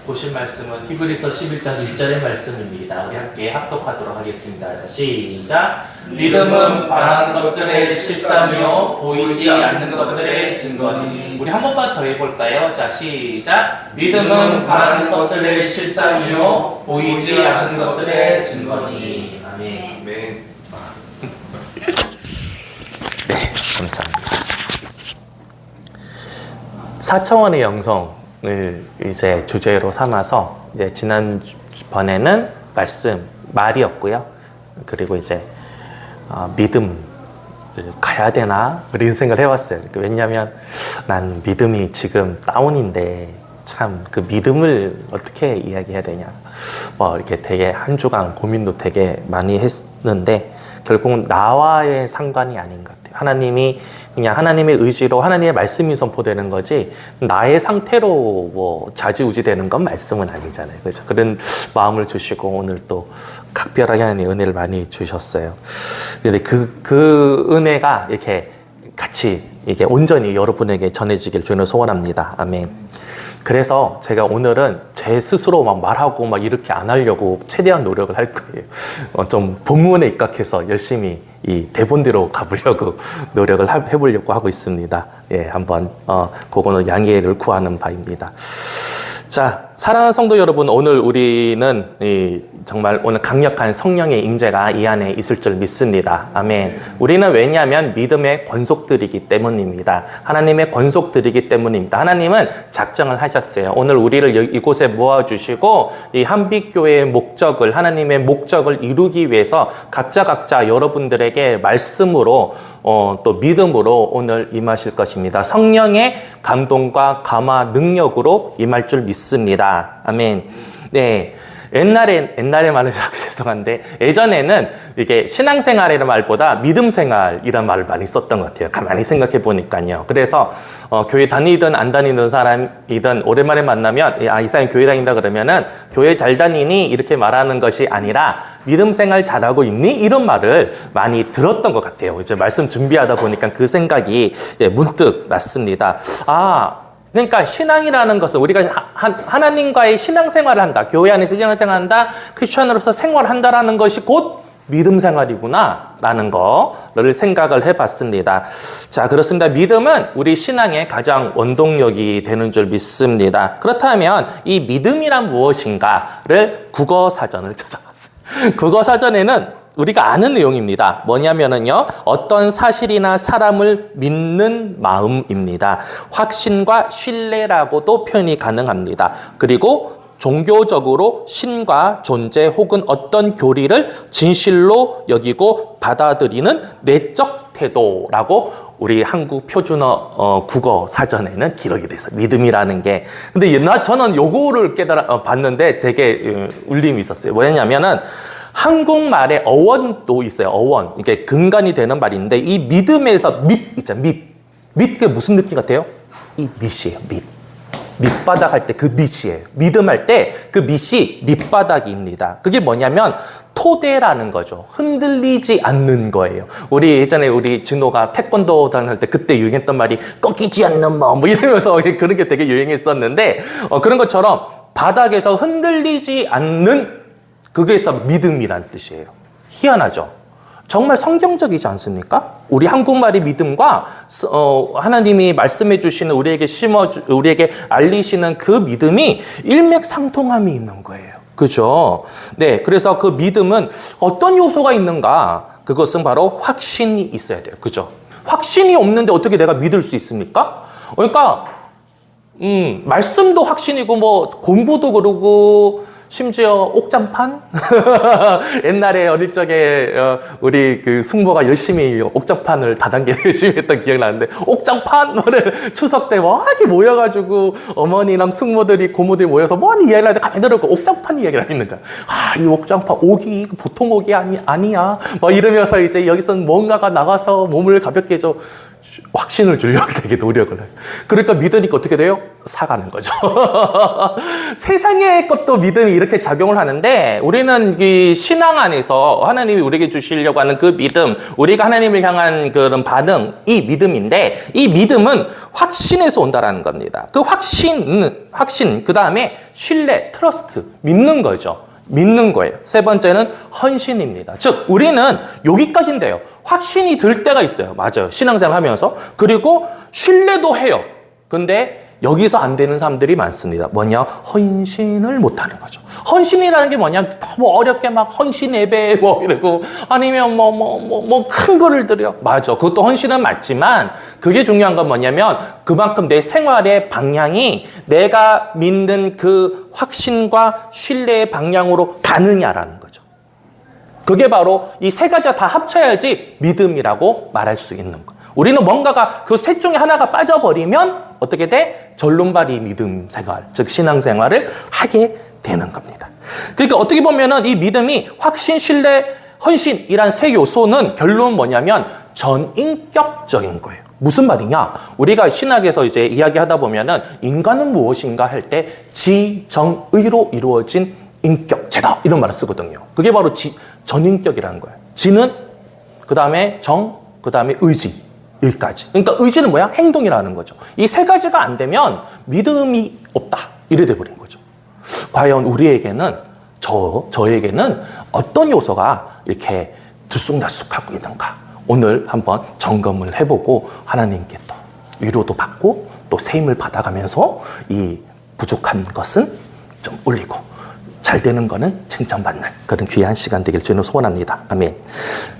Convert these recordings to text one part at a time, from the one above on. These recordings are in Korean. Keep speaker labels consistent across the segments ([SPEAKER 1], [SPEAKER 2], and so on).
[SPEAKER 1] 보실 말씀은 히브리서 11장 1절의 말씀입니다. 우리 함께 합독하도록 하겠습니다. 자, 시작. 믿음은 바라는 것들의 실상이요 보이지 않는 것들의 증거니. 우리 한 번만 더 해볼까요? 자, 시작. 믿음은 바라는 것들의 실상이요 보이지 않는 것들의 증거니. 아멘.
[SPEAKER 2] 아멘.
[SPEAKER 1] 네, 감사합니다. 4차원의 영성을 이제 주제로 삼아서 이제 지난번에는 말이었고요. 그리고 이제 믿음을 가야 되나 이런 생각을 해봤어요. 왜냐하면 난 믿음이 지금 다운인데 참 그 믿음을 어떻게 이야기해야 되냐 이렇게 되게 한 주간 고민도 되게 많이 했는데 결국은 나와의 상관이 아닌 것 같아요. 하나님이 그냥 하나님의 의지로 하나님의 말씀이 선포되는 거지 나의 상태로 좌지우지되는 건 말씀은 아니잖아요. 그래서 그런 마음을 주시고 오늘 또 각별하게 하나님의 은혜를 많이 주셨어요. 근데 그 은혜가 이렇게 같이 이게 온전히 여러분에게 전해지길 주는 소원합니다. 아멘. 그래서 제가 오늘은 제 스스로 말하고 이렇게 안 하려고 최대한 노력을 할 거예요. 좀 본문에 입각해서 열심히 이 대본대로 가보려고 노력을 해보려고 하고 있습니다. 예, 한번 그거는 양해를 구하는 바입니다. 자, 사랑하는 성도 여러분, 오늘 우리는 정말 오늘 강력한 성령의 임재가 이 안에 있을 줄 믿습니다. 아멘. 우리는 왜냐하면 믿음의 권속들이기 때문입니다. 하나님의 권속들이기 때문입니다. 하나님은 작정을 하셨어요. 오늘 우리를 이곳에 모아주시고 이 한빛교회의 목적을, 하나님의 목적을 이루기 위해서 각자 여러분들에게 말씀으로 또 믿음으로 오늘 임하실 것입니다. 성령의 감동과 감화 능력으로 임할 줄 믿습니다. 아멘. 네. 옛날에 말은 죄송한데 예전에는 이게 신앙생활이라는 말보다 믿음생활이라는 말을 많이 썼던 것 같아요. 가만히 생각해 보니까요. 그래서 교회 다니든 안 다니는 사람이든 오랜만에 만나면 이 사람이 교회 다닌다 그러면은 교회 잘 다니니 이렇게 말하는 것이 아니라 믿음생활 잘하고 있니? 이런 말을 많이 들었던 것 같아요. 이제 말씀 준비하다 보니까 그 생각이 문득 났습니다. 그러니까 신앙이라는 것은 우리가 하나님과의 신앙생활을 한다. 교회 안에서 신앙생활을 한다. 크리스천으로서 생활한다라는 것이 곧 믿음생활이구나 라는 거를 생각을 해봤습니다. 자, 그렇습니다. 믿음은 우리 신앙의 가장 원동력이 되는 줄 믿습니다. 그렇다면 이 믿음이란 무엇인가를 국어사전을 찾아봤어요. 국어사전에는 우리가 아는 내용입니다. 뭐냐면은요, 어떤 사실이나 사람을 믿는 마음입니다. 확신과 신뢰라고도 표현이 가능합니다. 그리고 종교적으로 신과 존재 혹은 어떤 교리를 진실로 여기고 받아들이는 내적 태도라고 우리 한국 표준어 국어 사전에는 기록이 돼서 믿음이라는 게. 근데 저는 요거를 봤는데 되게 울림이 있었어요. 뭐냐면은 한국말에 어원도 있어요. 어원. 이게 근간이 되는 말인데 이 믿음에서 그게 무슨 느낌 같아요? 이 밑이에요. 밑바닥 할 때 그 밑이에요. 믿음 할 때 그 밑이 밑바닥입니다. 그게 뭐냐면 토대라는 거죠. 흔들리지 않는 거예요. 예전에 우리 진호가 태권도 다닐 때 그때 유행했던 말이 꺾이지 않는 마음 이러면서 그런 게 되게 유행했었는데 그런 것처럼 바닥에서 흔들리지 않는 그게서 믿음이란 뜻이에요. 희한하죠? 정말 성경적이지 않습니까? 우리 한국말의 믿음과 하나님이 말씀해 주시는 우리에게 알리시는 그 믿음이 일맥상통함이 있는 거예요. 그죠? 네, 그래서 그 믿음은 어떤 요소가 있는가? 그것은 바로 확신이 있어야 돼요. 그죠? 확신이 없는데 어떻게 내가 믿을 수 있습니까? 그러니까 말씀도 확신이고 공부도 그러고 심지어 옥장판? 옛날에 어릴 적에 우리 그 숙모가 열심히 옥장판을 다단계 열심히 했던 기억이 나는데 옥장판? 추석 때 이렇게 모여가지고 어머니랑 숙모들이 고모들이 모여서 이야기를 하는데 가만히 들어보고 옥장판 이야기를 하는 거야. 이 옥장판 옥이 보통 옥이 아니야. 이러면서 이제 여기서 뭔가가 나가서 몸을 가볍게 해줘. 확신을 주려고 되게 노력을 해요. 그러니까 믿으니까 어떻게 돼요? 사가는 거죠. 세상의 것도 믿음이 이렇게 작용을 하는데 우리는 이 신앙 안에서 하나님이 우리에게 주시려고 하는 그 믿음, 우리가 하나님을 향한 그런 반응, 이 믿음인데 이 믿음은 확신에서 온다라는 겁니다. 그 확신, 그 다음에 신뢰, 트러스트, 믿는 거죠. 믿는 거예요. 세 번째는 헌신입니다. 즉 우리는 여기까지인데요. 확신이 들 때가 있어요. 맞아요. 신앙생활 하면서. 그리고 신뢰도 해요. 근데 여기서 안 되는 사람들이 많습니다. 뭐냐? 헌신을 못하는 거죠. 헌신이라는 게 뭐냐? 너무 어렵게 막 헌신 예배 뭐 이러고 아니면 큰 거를 드려. 맞아. 그것도 헌신은 맞지만 그게 중요한 건 뭐냐면 그만큼 내 생활의 방향이 내가 믿는 그 확신과 신뢰의 방향으로 가느냐라는 거죠. 그게 바로 이 세 가지가 다 합쳐야지 믿음이라고 말할 수 있는 거예요. 우리는 뭔가가 그 셋 중에 하나가 빠져버리면 어떻게 돼? 절론발이 믿음 생활, 즉 신앙생활을 하게 되는 겁니다. 그러니까 어떻게 보면은 이 믿음이 확신, 신뢰, 헌신이란 세 요소는 결론은 뭐냐면 전인격적인 거예요. 무슨 말이냐? 우리가 신학에서 이제 이야기하다 보면은 인간은 무엇인가 할 때 지정의로 이루어진 인격체다 이런 말을 쓰거든요. 그게 바로 전인격이라는 거예요. 지는 그 다음에 정, 그 다음에 의지. 여기까지. 그러니까 의지는 뭐야? 행동이라는 거죠. 이 세 가지가 안 되면 믿음이 없다. 이래 돼버린 거죠. 과연 우리에게는 저에게는 어떤 요소가 이렇게 들쑥날쑥하고 있는가? 오늘 한번 점검을 해보고 하나님께 또 위로도 받고 또 세임을 받아가면서 이 부족한 것은 좀 올리고 잘 되는 거는 칭찬받는 그런 귀한 시간 되길 저는 소원합니다. 아멘.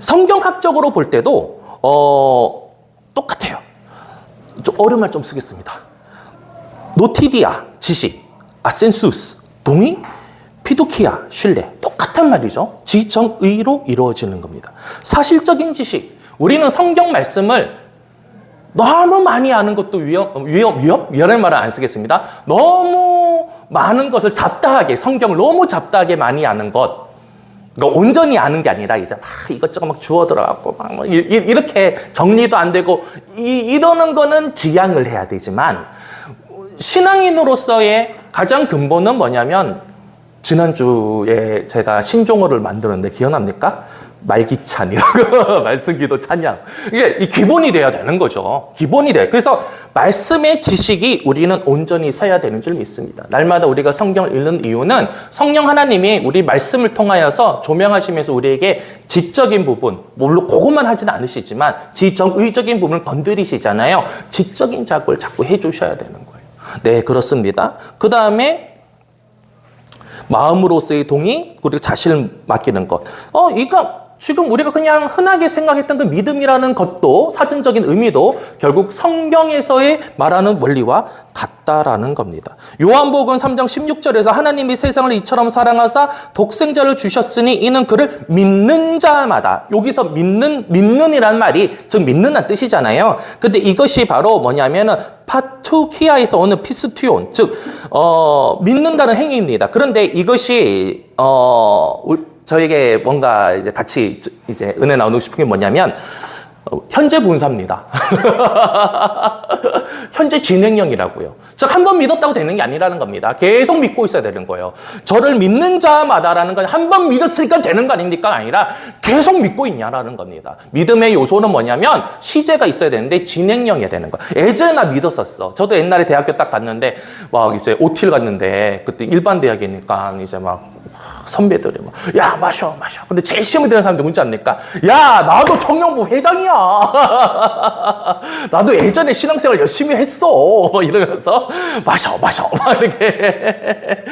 [SPEAKER 1] 성경학적으로 볼 때도 똑같아요. 좀 어려운 말 좀 쓰겠습니다. 노티디아, 지식, 아센수스, 동의, 피두키아, 신뢰. 똑같은 말이죠. 지정의로 이루어지는 겁니다. 사실적인 지식. 우리는 성경 말씀을 너무 많이 아는 것도 위험한 말은 안 쓰겠습니다. 너무 많은 것을 잡다하게, 성경을 너무 잡다하게 많이 아는 것. 그러니까 온전히 아는 게 아니라 이제 막 이것저것 막 주워 들어가고 막 이렇게 정리도 안 되고 이러는 거는 지양을 해야 되지만 신앙인으로서의 가장 근본은 뭐냐면 지난주에 제가 신종어를 만들었는데 기억납니까? 말기찬이라고 말씀기도 찬양. 이게 이 기본이 돼야 되는 거죠. 기본이 돼. 그래서 말씀의 지식이 우리는 온전히 서야 되는 줄 믿습니다. 날마다 우리가 성경을 읽는 이유는 성령 하나님이 우리 말씀을 통하여서 조명하시면서 우리에게 지적인 부분, 물론 그것만 하지는 않으시지만 지정의적인 부분을 건드리시잖아요. 지적인 작업을 자꾸 해주셔야 되는 거예요. 네, 그렇습니다. 그 다음에 마음으로서의 동의, 그리고 자신을 맡기는 것. 이거 지금 우리가 그냥 흔하게 생각했던 그 믿음이라는 것도 사전적인 의미도 결국 성경에서의 말하는 원리와 같다라는 겁니다. 요한복음 3장 16절에서 하나님이 세상을 이처럼 사랑하사 독생자를 주셨으니 이는 그를 믿는 자마다. 여기서 믿는이라는 말이 즉 믿는다는 뜻이잖아요. 근데 이것이 바로 뭐냐면은 파투키아에서 오는 피스티온, 즉 믿는다는 행위입니다. 그런데 이것이 저에게 뭔가 이제 같이 이제 은혜 나누고 싶은 게 뭐냐면 현재 분사입니다. 현재 진행형이라고요. 즉 한 번 믿었다고 되는 게 아니라는 겁니다. 계속 믿고 있어야 되는 거예요. 저를 믿는 자마다라는 건 한 번 믿었으니까 되는 거 아닙니까? 아니라 계속 믿고 있냐라는 겁니다. 믿음의 요소는 뭐냐면 시제가 있어야 되는데 진행형이 되는 거예요. 예전에 나 믿었었어. 저도 옛날에 대학교 딱 갔는데 막 이제 OT를 갔는데 그때 일반 대학이니까 이제 막 선배들이 막 야 마셔. 근데 제일 시험에 드는 사람들 뭔지 압니까? 야 나도 청년부 회장이야. 나도 예전에 신앙생활 열심히 했어. 이러면서 마셔 막 이렇게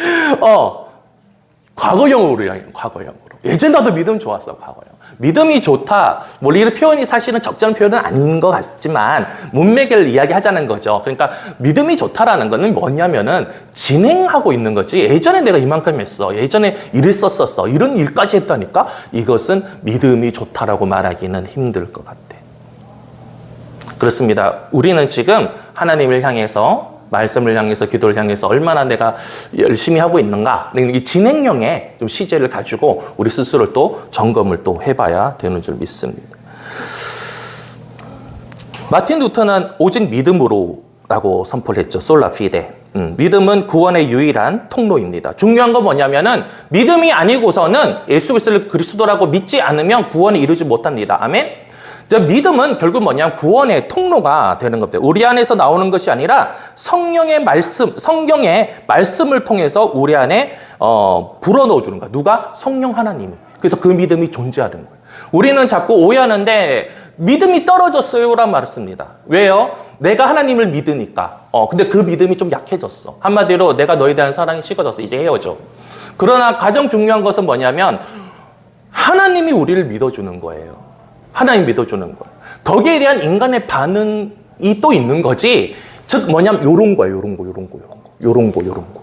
[SPEAKER 1] 과거형으로 과거형으로. 예전 나도 믿음 좋았어. 과거형. 믿음이 좋다. 뭐 이런 표현이 사실은 적절한 표현은 아닌 것 같지만 문맥을 이야기하자는 거죠. 그러니까 믿음이 좋다라는 거는 뭐냐면은 진행하고 있는 거지. 예전에 내가 이만큼 했어. 예전에 이랬었어. 이런 일까지 했다니까. 이것은 믿음이 좋다라고 말하기는 힘들 것 같아. 그렇습니다. 우리는 지금 하나님을 향해서 말씀을 향해서 기도를 향해서 얼마나 내가 열심히 하고 있는가 이 진행형의 좀 시제를 가지고 우리 스스로를 또 점검을 또 해봐야 되는 줄 믿습니다. 마틴 루터는 오직 믿음으로라고 선포를 했죠. 솔라 피데. 믿음은 구원의 유일한 통로입니다. 중요한 건 뭐냐면은 믿음이 아니고서는 예수 그리스도를 그리스도라고 믿지 않으면 구원을 이루지 못합니다. 아멘. 믿음은 결국 뭐냐면 구원의 통로가 되는 겁니다. 우리 안에서 나오는 것이 아니라 성령의 말씀을 통해서 우리 안에 불어넣어 주는 거야. 누가? 성령 하나님이. 그래서 그 믿음이 존재하는 거예요. 우리는 자꾸 오해하는데 믿음이 떨어졌어요란 말을 씁니다. 왜요? 내가 하나님을 믿으니까. 근데 그 믿음이 좀 약해졌어. 한마디로 내가 너에 대한 사랑이 식어졌어. 이제 헤어져. 그러나 가장 중요한 것은 뭐냐면 하나님이 우리를 믿어주는 거예요. 하나님 믿어주는 거예요. 거기에 대한 인간의 반응이 또 있는 거지. 즉 뭐냐면 요런 거예요. 요런 거.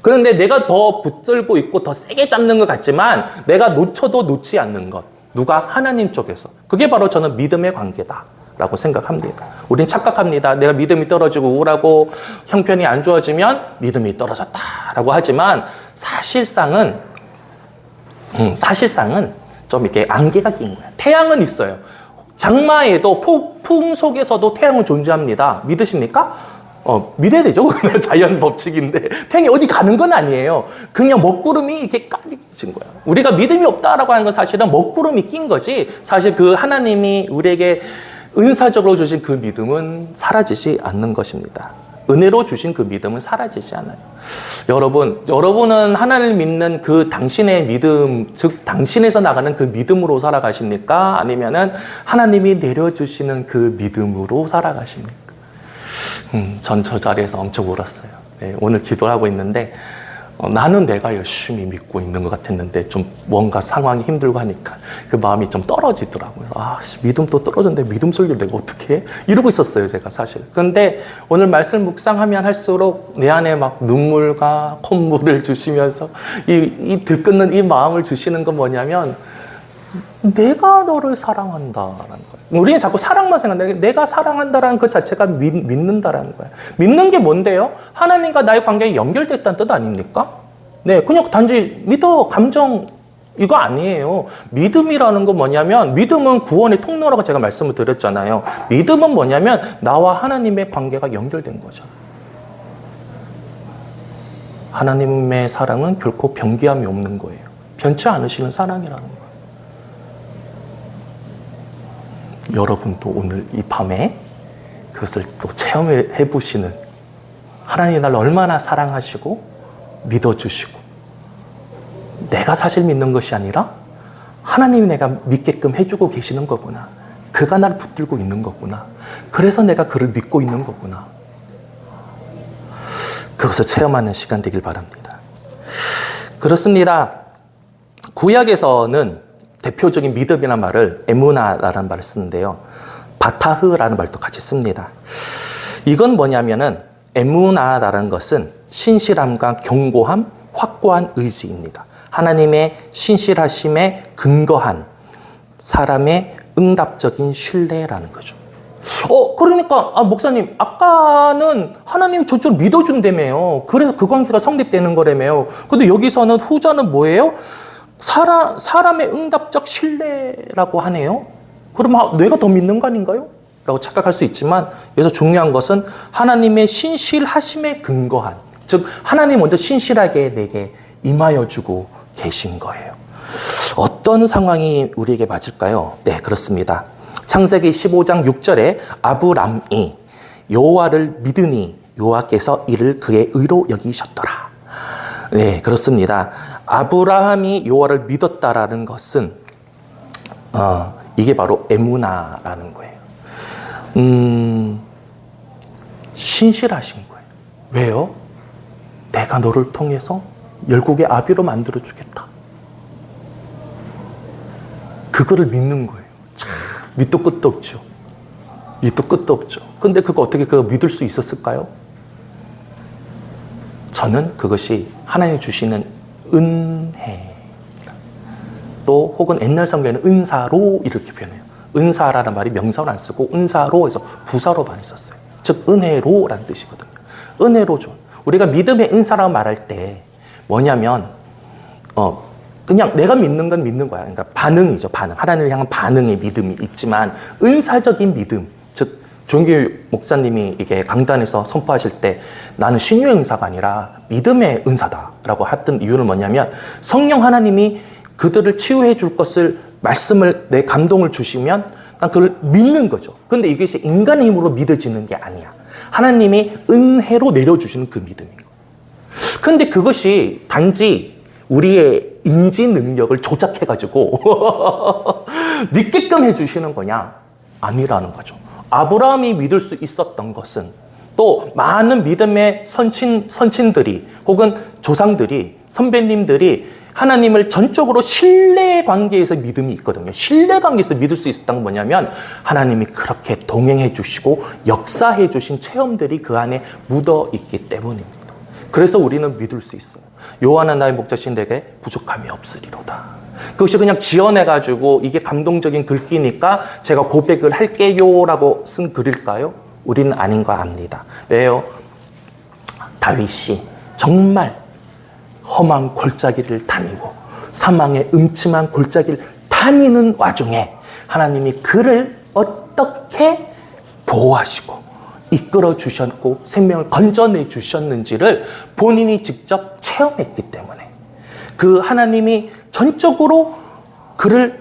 [SPEAKER 1] 그런데 내가 더 붙들고 있고 더 세게 잡는 것 같지만 내가 놓쳐도 놓지 않는 것. 누가? 하나님 쪽에서. 그게 바로 저는 믿음의 관계다라고 생각합니다. 우린 착각합니다. 내가 믿음이 떨어지고 우울하고 형편이 안 좋아지면 믿음이 떨어졌다라고 하지만 사실상은 좀 이렇게 안개가 낀 거야. 태양은 있어요. 장마에도 폭풍 속에서도 태양은 존재합니다. 믿으십니까? 믿어야 되죠. 그건 자연 법칙인데 태양이 어디 가는 건 아니에요. 그냥 먹구름이 이렇게 까리진 거야. 우리가 믿음이 없다라고 하는 건 사실은 먹구름이 낀 거지. 사실 그 하나님이 우리에게 은사적으로 주신 그 믿음은 사라지지 않는 것입니다. 은혜로 주신 그 믿음은 사라지지 않아요. 여러분은 하나님을 믿는 그 당신의 믿음, 즉 당신에서 나가는 그 믿음으로 살아가십니까? 아니면은 하나님이 내려주시는 그 믿음으로 살아가십니까? 전 저 자리에서 엄청 울었어요. 네, 오늘 기도를 하고 있는데 나는 내가 열심히 믿고 있는 것 같았는데 좀 뭔가 상황이 힘들고 하니까 그 마음이 좀 떨어지더라고요. 믿음도 떨어졌는데 믿음 소리를 내가 어떻게 해? 이러고 있었어요, 제가 사실. 그런데 오늘 말씀 묵상하면 할수록 내 안에 막 눈물과 콧물을 주시면서 이 들끓는 이 마음을 주시는 건 뭐냐면 내가 너를 사랑한다라는 거예요. 우리는 자꾸 사랑만 생각하는데 내가 사랑한다라는 그 자체가 믿는다라는 거예요. 믿는 게 뭔데요? 하나님과 나의 관계가 연결됐다는 뜻 아닙니까? 네, 그냥 단지 믿어, 감정 이거 아니에요. 믿음이라는 건 뭐냐면 믿음은 구원의 통로라고 제가 말씀을 드렸잖아요. 믿음은 뭐냐면 나와 하나님의 관계가 연결된 거죠. 하나님의 사랑은 결코 변기함이 없는 거예요. 변치 않으시는 사랑이라는 거예요. 여러분도 오늘 이 밤에 그것을 또 체험해 보시는 하나님이 나를 얼마나 사랑하시고 믿어주시고 내가 사실 믿는 것이 아니라 하나님이 내가 믿게끔 해주고 계시는 거구나. 그가 나를 붙들고 있는 거구나. 그래서 내가 그를 믿고 있는 거구나. 그것을 체험하는 시간 되길 바랍니다. 그렇습니다. 구약에서는 대표적인 믿음이라는 말을 에무나라는 말을 쓰는데요. 바타흐라는 말도 같이 씁니다. 이건 뭐냐면은 에무나라는 것은 신실함과 견고함, 확고한 의지입니다. 하나님의 신실하심에 근거한 사람의 응답적인 신뢰라는 거죠. 그러니까 목사님 아까는 하나님이 저쪽을 믿어준다며요. 그래서 그 관계가 성립되는 거라며요. 근데 여기서는 후자는 뭐예요? 사람의 응답적 신뢰라고 하네요. 그럼 내가 더 믿는 거 아닌가요? 라고 착각할 수 있지만 여기서 중요한 것은 하나님의 신실하심에 근거한, 즉 하나님 먼저 신실하게 내게 임하여 주고 계신 거예요. 어떤 상황이 우리에게 맞을까요? 네, 그렇습니다. 창세기 15장 6절에 아브람이 여호와를 믿으니 여호와께서 이를 그의 의로 여기셨더라. 네, 그렇습니다. 아브라함이 여호와를 믿었다라는 것은 이게 바로 에무나라는 거예요. 신실하신 거예요. 왜요? 내가 너를 통해서 열국의 아비로 만들어주겠다. 그거를 믿는 거예요. 참, 밑도 끝도 없죠. 밑도 끝도 없죠. 근데 그거 어떻게 믿을 수 있었을까요? 저는 그것이 하나님이 주시는 은혜, 또 혹은 옛날 성경에는 은사로 이렇게 표현해요. 은사라는 말이 명사로 안 쓰고 은사로 해서 부사로 많이 썼어요. 즉 은혜로라는 뜻이거든요. 은혜로 줘. 우리가 믿음의 은사라고 말할 때 뭐냐면 그냥 내가 믿는 건 믿는 거야. 그러니까 반응이죠. 반응. 하나님을 향한 반응의 믿음이 있지만 은사적인 믿음, 즉 조영기 목사님이 이게 강단에서 선포하실 때 나는 신유의 은사가 아니라 믿음의 은사다라고 했던 이유는 뭐냐면 성령 하나님이 그들을 치유해 줄 것을 말씀을 내 감동을 주시면 난 그걸 믿는 거죠. 근데 이것이 인간의 힘으로 믿어지는 게 아니야. 하나님이 은혜로 내려주시는 그 믿음인 거예요. 근데 그것이 단지 우리의 인지 능력을 조작해가지고 믿게끔 해주시는 거냐? 아니라는 거죠. 아브라함이 믿을 수 있었던 것은 또 많은 믿음의 선친들이 혹은 조상들이 선배님들이 하나님을 전적으로 신뢰 관계에서 믿음이 있거든요. 신뢰 관계에서 믿을 수 있었던 건 뭐냐면 하나님이 그렇게 동행해 주시고 역사해 주신 체험들이 그 안에 묻어 있기 때문입니다. 그래서 우리는 믿을 수 있어요. 여호와는 나의 목자신 내게 부족함이 없으리로다. 그것이 그냥 지어내가지고 이게 감동적인 글귀니까 제가 고백을 할게요 라고 쓴 글일까요? 우리는 아닌 거 압니다. 왜요? 다윗이 정말 험한 골짜기를 다니고 사망의 음침한 골짜기를 다니는 와중에 하나님이 그를 어떻게 보호하시고 이끌어 주셨고 생명을 건져내 주셨는지를 본인이 직접 체험했기 때문에 그 하나님이 전적으로 그를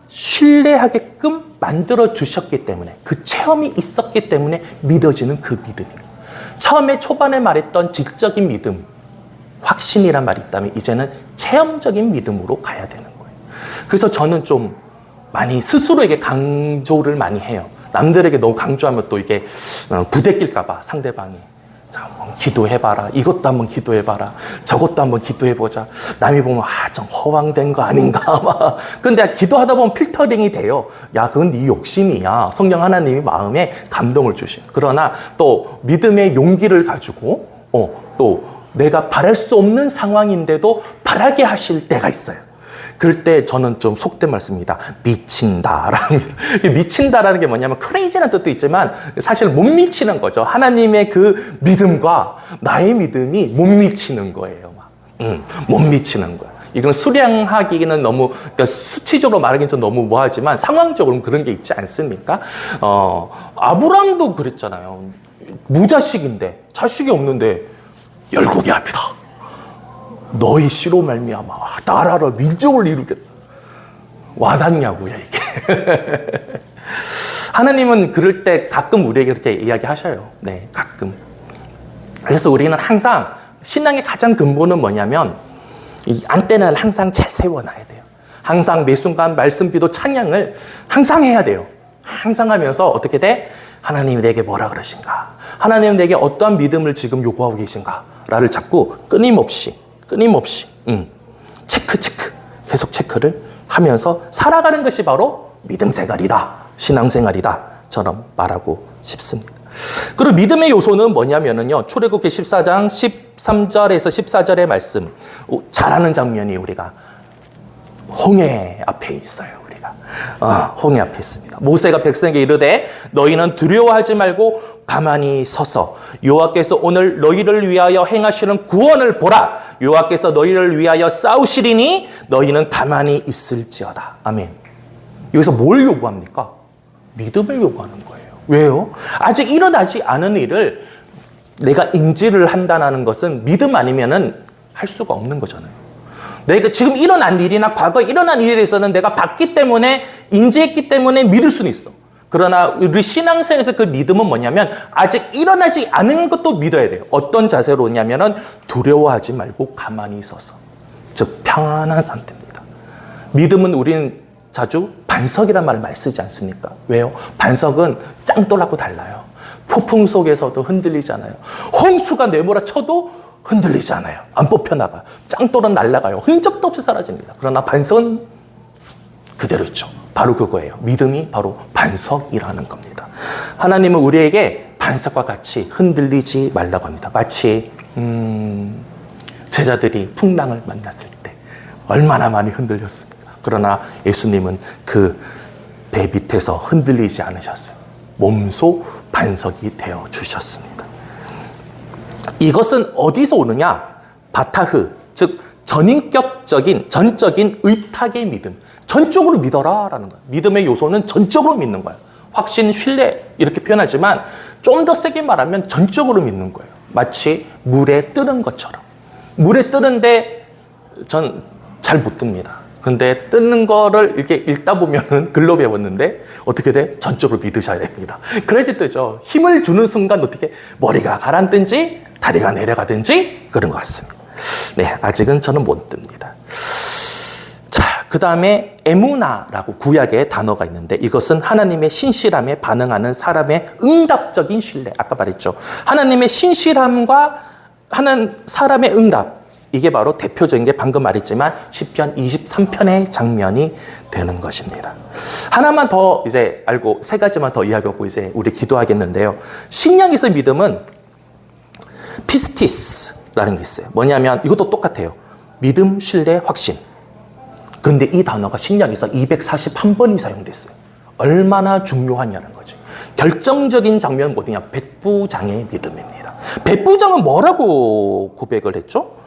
[SPEAKER 1] 신뢰하게끔 만들어 주셨기 때문에 그 체험이 있었기 때문에 믿어지는 그 믿음입니다. 처음에 초반에 말했던 지적인 믿음, 확신이란 말이 있다면 이제는 체험적인 믿음으로 가야 되는 거예요. 그래서 저는 좀 많이 스스로에게 강조를 많이 해요. 남들에게 너무 강조하면 또 이게 부대낄까봐 상대방이 자, 한번 기도해봐라. 이것도 한번 기도해봐라. 저것도 한번 기도해보자. 남이 보면 좀 허황된 거 아닌가 막. 근데 기도하다 보면 필터링이 돼요. 야, 그건 네 욕심이야. 성령 하나님이 마음에 감동을 주셔요. 그러나 또 믿음의 용기를 가지고 또 내가 바랄 수 없는 상황인데도 바라게 하실 때가 있어요. 그럴 때 저는 좀 속된 말씀입니다. 미친다라는 미친다라는 게 뭐냐면 크레이지라는 뜻도 있지만 사실 못 미치는 거죠. 하나님의 그 믿음과 나의 믿음이 못 미치는 거예요. 못 미치는 거야. 이건 수량하기는 너무 그러니까 수치적으로 말하기는 좀 너무 뭐하지만 상황적으로는 그런 게 있지 않습니까? 아브라함도 그랬잖아요. 무자식인데 자식이 없는데 열국의 앞이다. 너의 씨로 말미암아 나라를 민족을 이루겠다. 와닿냐고요 이게. 하나님은 그럴 때 가끔 우리에게 그렇게 이야기하셔요. 네, 가끔. 그래서 우리는 항상 신앙의 가장 근본은 뭐냐면 이 안테나를 항상 잘 세워놔야 돼요. 항상 매 순간 말씀, 기도, 찬양을 항상 해야 돼요. 항상 하면서 어떻게 돼? 하나님이 내게 뭐라 그러신가? 하나님은 내게 어떠한 믿음을 지금 요구하고 계신가? 라를 자꾸 끊임없이 체크 계속 체크를 하면서 살아가는 것이 바로 믿음 생활이다, 신앙생활이다 처럼 말하고 싶습니다. 그리고 믿음의 요소는 뭐냐면은요, 출애굽기 14장 13절에서 14절의 말씀 잘 아는 장면이 우리가 홍해 앞에 있어요. 홍해 앞에 있습니다. 모세가 백성에게 이르되 너희는 두려워하지 말고 가만히 서서 여호와께서 오늘 너희를 위하여 행하시는 구원을 보라. 여호와께서 너희를 위하여 싸우시리니 너희는 가만히 있을지어다. 아멘. 여기서 뭘 요구합니까? 믿음을 요구하는 거예요. 왜요? 아직 일어나지 않은 일을 내가 인지를 한다는 것은 믿음 아니면은 할 수가 없는 거잖아요. 내가 지금 일어난 일이나 과거에 일어난 일에 대해서는 내가 봤기 때문에 인지했기 때문에 믿을 수는 있어. 그러나 우리 신앙생활에서 그 믿음은 뭐냐면 아직 일어나지 않은 것도 믿어야 돼요. 어떤 자세로 오냐면은 두려워하지 말고 가만히 서서, 즉 평안한 상태입니다. 믿음은 우리는 자주 반석이란 말을 많이 쓰지 않습니까? 왜요? 반석은 짱돌하고 달라요. 폭풍 속에서도 흔들리잖아요. 홍수가 내몰아쳐도 흔들리지 않아요. 안 뽑혀나가요. 짱돌은 날아가요. 흔적도 없이 사라집니다. 그러나 반석은 그대로 있죠. 바로 그거예요. 믿음이 바로 반석이라는 겁니다. 하나님은 우리에게 반석과 같이 흔들리지 말라고 합니다. 마치 제자들이 풍랑을 만났을 때 얼마나 많이 흔들렸습니까? 그러나 예수님은 그 배 밑에서 흔들리지 않으셨어요. 몸소 반석이 되어 주셨습니다. 이것은 어디서 오느냐? 바타흐, 즉 전적인 의탁의 믿음. 전적으로 믿어라라는 거예요. 믿음의 요소는 전적으로 믿는 거예요. 확신, 신뢰 이렇게 표현하지만 좀 더 세게 말하면 전적으로 믿는 거예요. 마치 물에 뜨는 것처럼. 물에 뜨는데 전 잘 못 뜹니다. 근데 뜨는 거를 이렇게 읽다 보면은 글로 배웠는데 어떻게 돼? 전적으로 믿으셔야 됩니다. 그래야지 뜨죠. 힘을 주는 순간 어떻게 머리가 가라앉든지 다리가 내려가든지 그런 것 같습니다. 네, 아직은 저는 못 뜹니다. 자, 그 다음에 에무나라고 구약의 단어가 있는데 이것은 하나님의 신실함에 반응하는 사람의 응답적인 신뢰. 아까 말했죠. 하나님의 신실함과 하는 사람의 응답. 이게 바로 대표적인 게 방금 말했지만 시편 23편의 장면이 되는 것입니다. 하나만 더 이제 알고 세 가지만 더 이야기하고 이제 우리 기도하겠는데요. 신약에서 믿음은 피스티스라는 게 있어요. 뭐냐면 이것도 똑같아요. 믿음, 신뢰, 확신. 근데 이 단어가 신약에서 241번이 사용됐어요. 얼마나 중요하냐는 거죠. 결정적인 장면은 뭐냐? 백부장의 믿음입니다. 백부장은 뭐라고 고백을 했죠?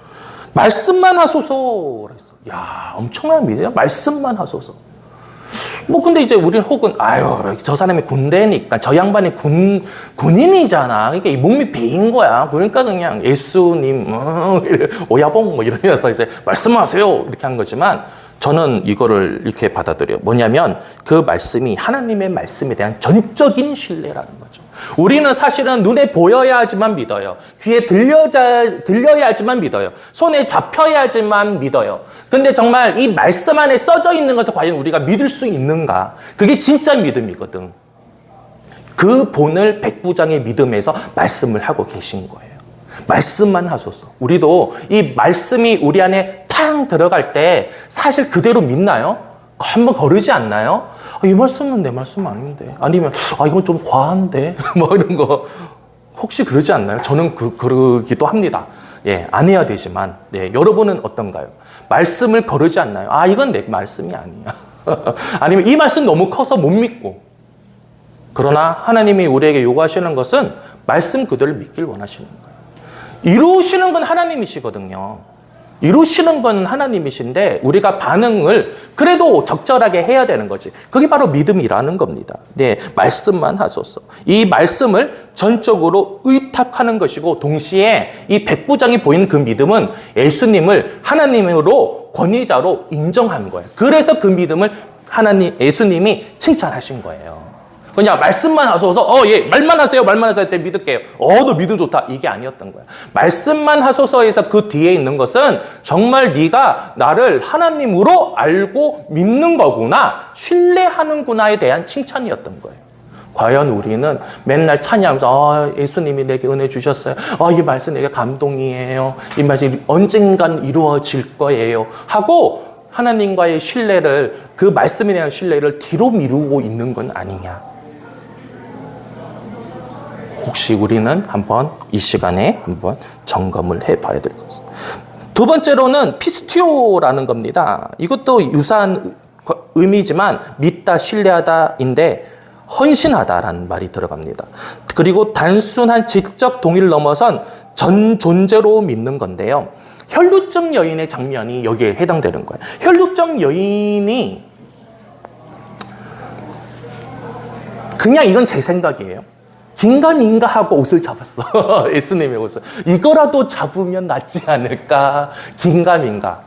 [SPEAKER 1] 말씀만 하소서. 야, 엄청난 믿음이야. 말씀만 하소서. 뭐 근데 이제 우리는 혹은 아유 저 사람이 군대니까 저 양반이 군인이잖아. 그러니까 이 몸이 배인 거야. 그러니까 그냥 예수님 오야봉 뭐 이러면서 이제 말씀하세요 이렇게 한 거지만 저는 이거를 이렇게 받아들여요. 뭐냐면 그 말씀이 하나님의 말씀에 대한 전적인 신뢰라는 거죠. 우리는 사실은 눈에 보여야지만 믿어요. 귀에 들려야지만 믿어요. 손에 잡혀야지만 믿어요. 근데 정말 이 말씀 안에 써져 있는 것을 과연 우리가 믿을 수 있는가? 그게 진짜 믿음이거든. 그 본을 백부장의 믿음에서 말씀을 하고 계신 거예요. 말씀만 하소서. 우리도 이 말씀이 우리 안에 탕 들어갈 때 사실 그대로 믿나요? 한번 거르지 않나요? 이 말씀은 내 말씀 아닌데. 아니면 이건 좀 과한데. 뭐 이런 거 혹시 그러지 않나요? 저는 그러기도 합니다. 예, 안 해야 되지만 여러분은 어떤가요? 말씀을 거르지 않나요? 이건 내 말씀이 아니야. 아니면 이 말씀 너무 커서 못 믿고. 그러나 하나님이 우리에게 요구하시는 것은 말씀 그대로 믿길 원하시는 거예요. 이루시는 건 하나님이시거든요. 이루시는 건 하나님이신데 우리가 반응을 그래도 적절하게 해야 되는 거지. 그게 바로 믿음이라는 겁니다. 네, 말씀만 하소서. 이 말씀을 전적으로 의탁하는 것이고 동시에 이 백부장이 보이는 그 믿음은 예수님을 하나님으로 권위자로 인정한 거예요. 그래서 그 믿음을 예수님이 칭찬하신 거예요. 그냥 말씀만 하소서, 말만 하세요, 말만 하세요 때 믿을게요. 너 믿음 좋다. 이게 아니었던 거야. 말씀만 하소서에서 그 뒤에 있는 것은 정말 네가 나를 하나님으로 알고 믿는 거구나, 신뢰하는구나에 대한 칭찬이었던 거예요. 과연 우리는 맨날 찬양하면서 예수님이 내게 은혜 주셨어요. 이 말씀 내게 감동이에요. 이 말씀이 언젠간 이루어질 거예요. 하고 하나님과의 신뢰를, 그 말씀에 대한 신뢰를 뒤로 미루고 있는 건 아니냐. 혹시 우리는 한번 이 시간에 한번 점검을 해봐야 될 것 같습니다. 두 번째로는 피스티오라는 겁니다. 이것도 유사한 의미지만 믿다, 신뢰하다인데 헌신하다라는 말이 들어갑니다. 그리고 단순한 지적 동의를 넘어선 전 존재로 믿는 건데요. 혈루증 여인의 장면이 여기에 해당되는 거예요. 혈루증 여인이 그냥 이건 제 생각이에요. 긴가민가 하고 옷을 잡았어. 예수님의 옷을. 이거라도 잡으면 낫지 않을까. 긴가민가.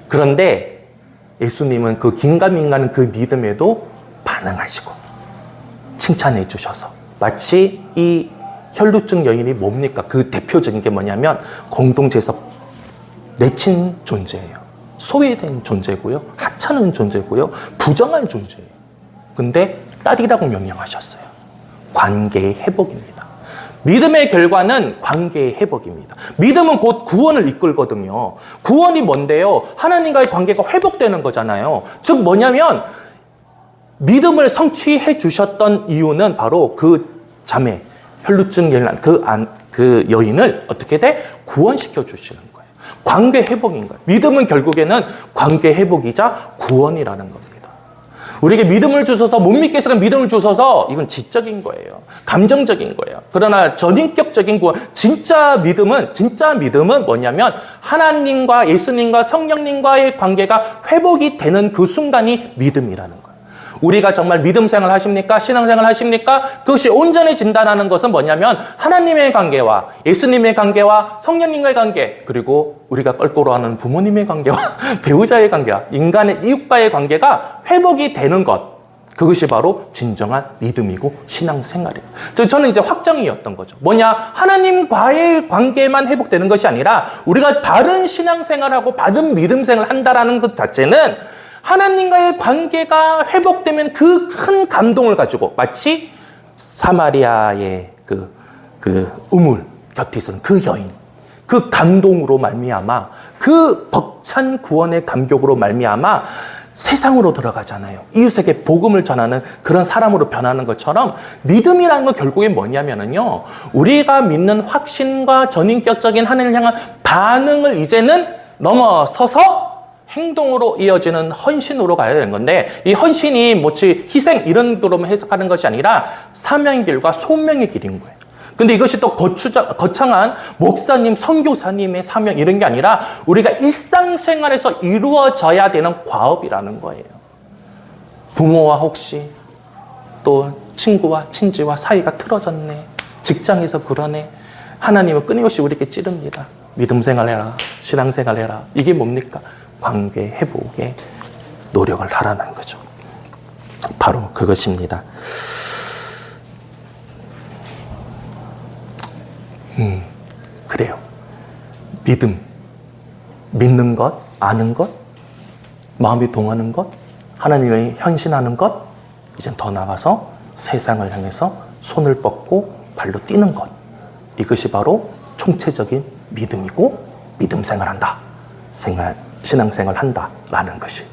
[SPEAKER 1] 그런데 예수님은 그 긴가민가는 그 믿음에도 반응하시고 칭찬해 주셔서 마치 이 혈루증 여인이 뭡니까? 그 대표적인 게 뭐냐면 공동체에서 내친 존재예요. 소외된 존재고요. 하찮은 존재고요. 부정한 존재예요. 근데 딸이라고 명령하셨어요. 관계의 회복입니다. 믿음의 결과는 관계의 회복입니다. 믿음은 곧 구원을 이끌거든요. 구원이 뭔데요? 하나님과의 관계가 회복되는 거잖아요. 즉 뭐냐면 믿음을 성취해 주셨던 이유는 바로 그 자매, 혈루증 여인, 그 여인을 어떻게 돼? 구원시켜 주시는 거예요. 관계 회복인 거예요. 믿음은 결국에는 관계 회복이자 구원이라는 겁니다. 우리에게 믿음을 주셔서 못 믿게 해서 믿음을 주셔서 이건 지적인 거예요. 감정적인 거예요. 그러나 전인격적인 구원, 진짜 믿음은 뭐냐면 하나님과 예수님과 성령님과의 관계가 회복이 되는 그 순간이 믿음이라는 거예요. 우리가 정말 믿음 생활 하십니까? 신앙 생활 하십니까? 그것이 온전해진다는 것은 뭐냐면 하나님의 관계와 예수님의 관계와 성령님과의 관계, 그리고 우리가 껄끄러워하는 부모님의 관계와 배우자의 관계와 인간의 이웃과의 관계가 회복이 되는 것, 그것이 바로 진정한 믿음이고 신앙생활이에요. 저는 이제 확정이었던 거죠. 뭐냐? 하나님과의 관계만 회복되는 것이 아니라 우리가 바른 신앙생활하고 바른 믿음생활을 한다라는 것 자체는 하나님과의 관계가 회복되면 그 큰 감동을 가지고 마치 사마리아의 그 우물 곁에 있었던 그 여인, 그 감동으로 말미암아, 그 벅찬 구원의 감격으로 말미암아 세상으로 들어가잖아요. 이웃에게 복음을 전하는 그런 사람으로 변하는 것처럼 믿음이라는 건 결국에 뭐냐면요, 우리가 믿는 확신과 전인격적인 하나님을 향한 반응을 이제는 넘어서서 행동으로 이어지는 헌신으로 가야 되는 건데, 이 헌신이 뭐지 희생 이런 거로만 해석하는 것이 아니라 사명의 길과 소명의 길인 거예요. 근데 이것이 또 거창한 목사님, 선교사님의 사명 이런 게 아니라 우리가 일상생활에서 이루어져야 되는 과업이라는 거예요. 부모와 혹시 또 친구와 친지와 사이가 틀어졌네. 직장에서 그러네. 하나님은 끊임없이 우리에게 찌릅니다. 믿음 생활해라. 신앙 생활해라. 이게 뭡니까? 관계 회복에 노력을 하라는 거죠. 바로 그것입니다. 그래요. 믿음, 믿는 것, 아는 것, 마음이 동하는 것, 하나님의 헌신하는 것, 이젠 더 나아가서 세상을 향해서 손을 뻗고 발로 뛰는 것, 이것이 바로 총체적인 믿음이고 믿음 생활한다, 신앙생활 한다라는 것이